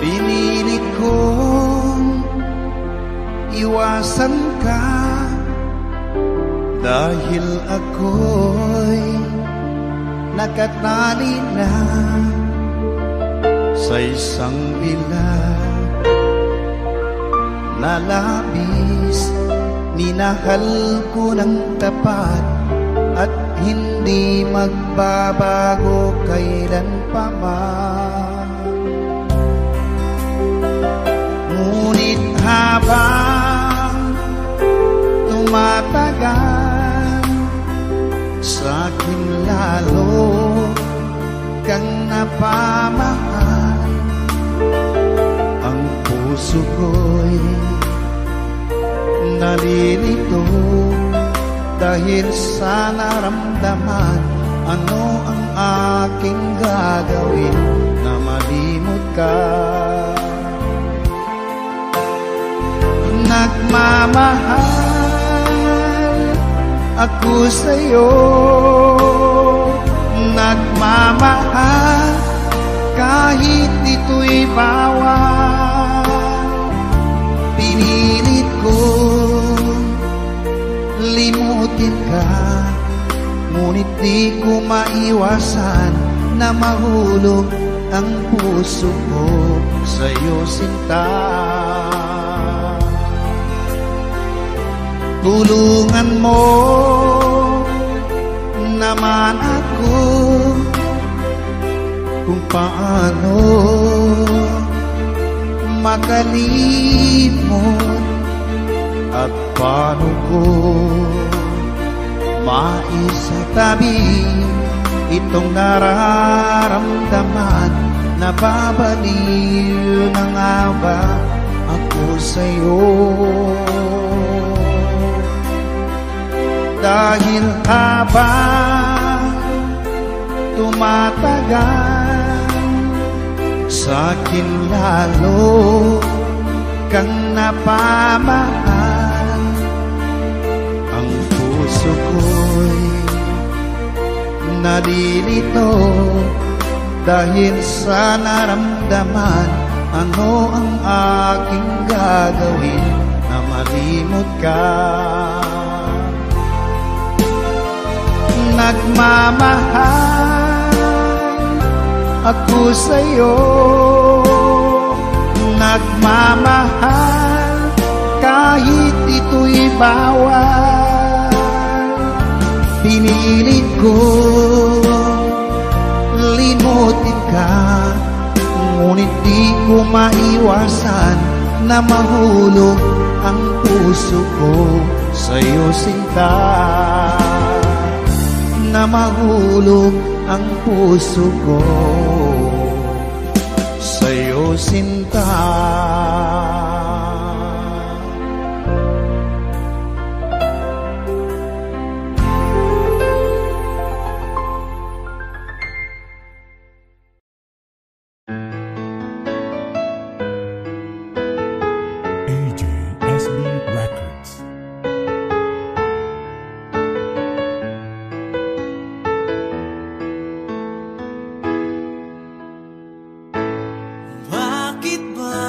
Pinilit kong iwasan ka dahil ako'y nakatali na sa isang bilang na labis. Minahal ko ng tapat at hindi magbabago kailan pa man. Ngunit habang tumatagal, sa'kin lalo kang napamahal. Ang puso ko'y nalilito dahil sa naramdaman. Ano ang aking gagawin na malimot ka? Nagmamahal ako sa'yo, nagmamahal kahit ito'y bawal. Pinilit ko limutin ka, ngunit di ko maiwasan na mahulog ang puso ko sa'yo, sinta. Tulungan mo naman ako kung paano makalimot at paano ko maisatabi itong nararamdaman. Nababaliw na nga ba ako sa'yo? Dahil habang tumatagal, sa'kin lalo kang napamahal. Ang puso ko'y nalilito dahil sa naramdaman. Ano ang aking gagawin na malimot ka? Nagmamahal ako sa'yo, nagmamahal kahit ito'y bawal. Pinilit ko limutin ka, ngunit di ko maiwasan na mahulog ang puso ko sa'yo, sinta. Na mahulog ang puso ko sa'yo, sinta. AJSB Records. Bakit ba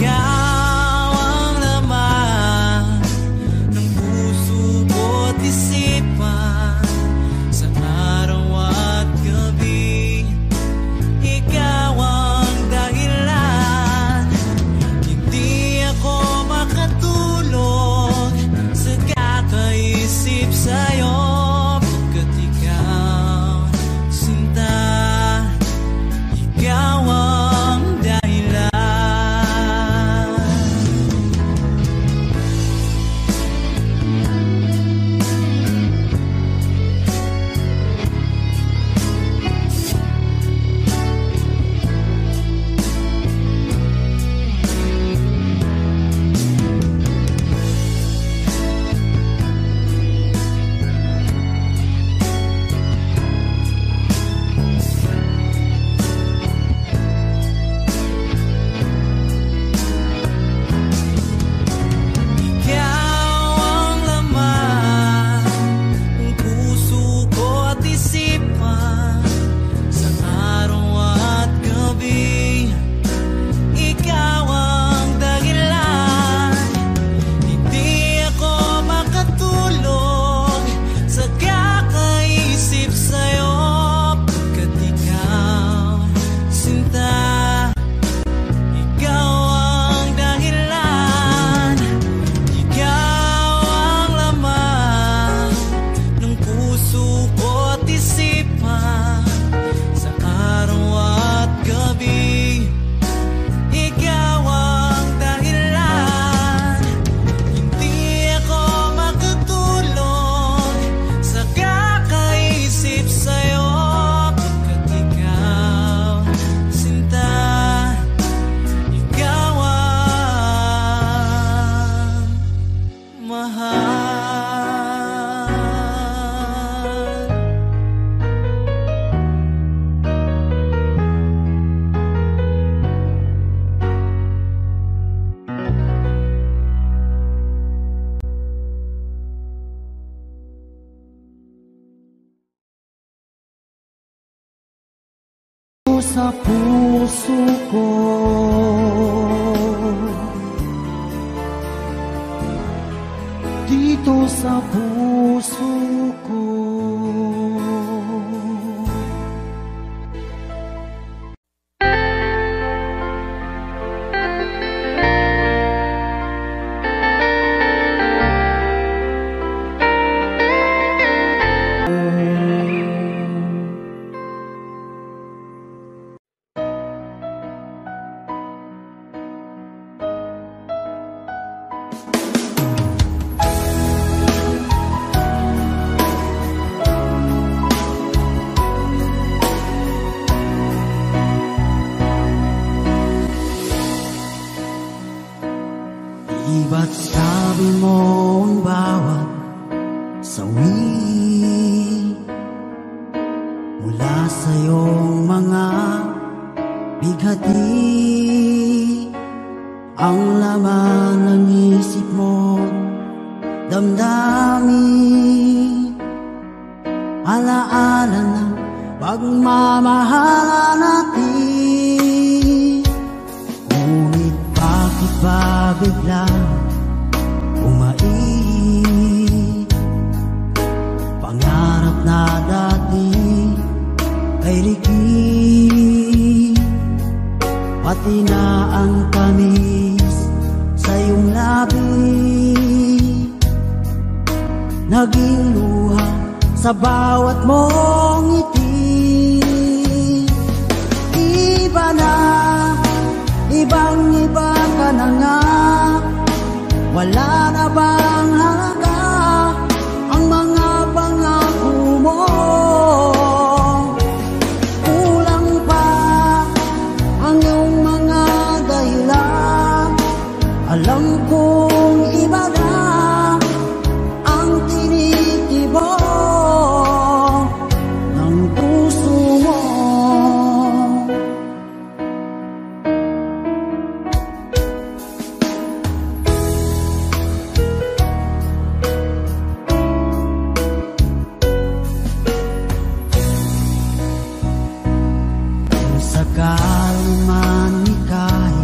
ikaw ang laman ng puso ko't isipan. Sa araw at gabi, ikaw ang dahilan. Hindi ako makatulog sa kakaisip sa'yo, pagkat ikaw, sinta, ikaw ang dahilan. Sa puso ko, dito sa puso ko. Ba't sabi mo ang bawat sawi mula sa iyong mga bighati, ang laman ng isip mo, damdamin, alaala ng pagmamahala natin. Ngunit bakit ba biglang pangarap na dati ay likid, pati na ang tamis sa iyong labi, naging luha sa bawat mong ngiti. Iba na, ibang-iba ka na nga, wala na bang halaga ang mga pangako mo? Kulang pa ang iyong mga dahilan. Alam kong iba na ang tinitibok ng puso mo. Kung sakali man ika'y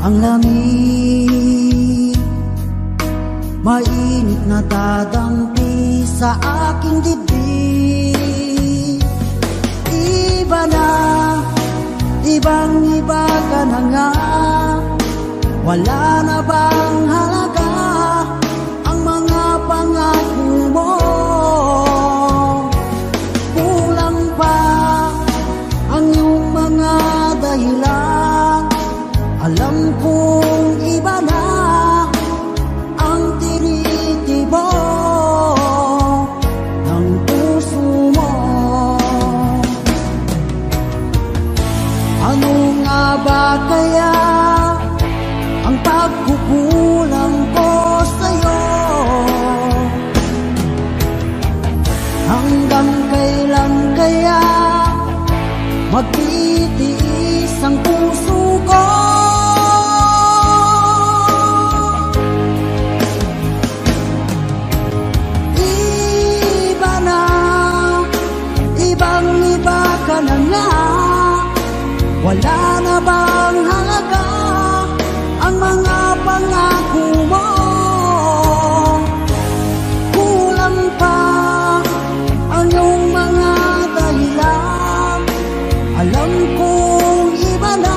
ang lamig, mainit na dadampi sa aking dibdib. Iba na, ibang-iba ka na nga, wala na bang halaga ang mga pangako mo? Kulang pa ang iyong mga dahilan, alam kong iba na ang tinitibo ng puso mo. Ano nga ba kaya ang pagkukulang ko sa'yo? Hanggang kailan kaya magtitiis ang puso ko? Iba na, ibang-iba ka na nga, wala na bang halaga ang mga pangako mo? Kulang pa ang iyong mga dahilan, alam kong iba na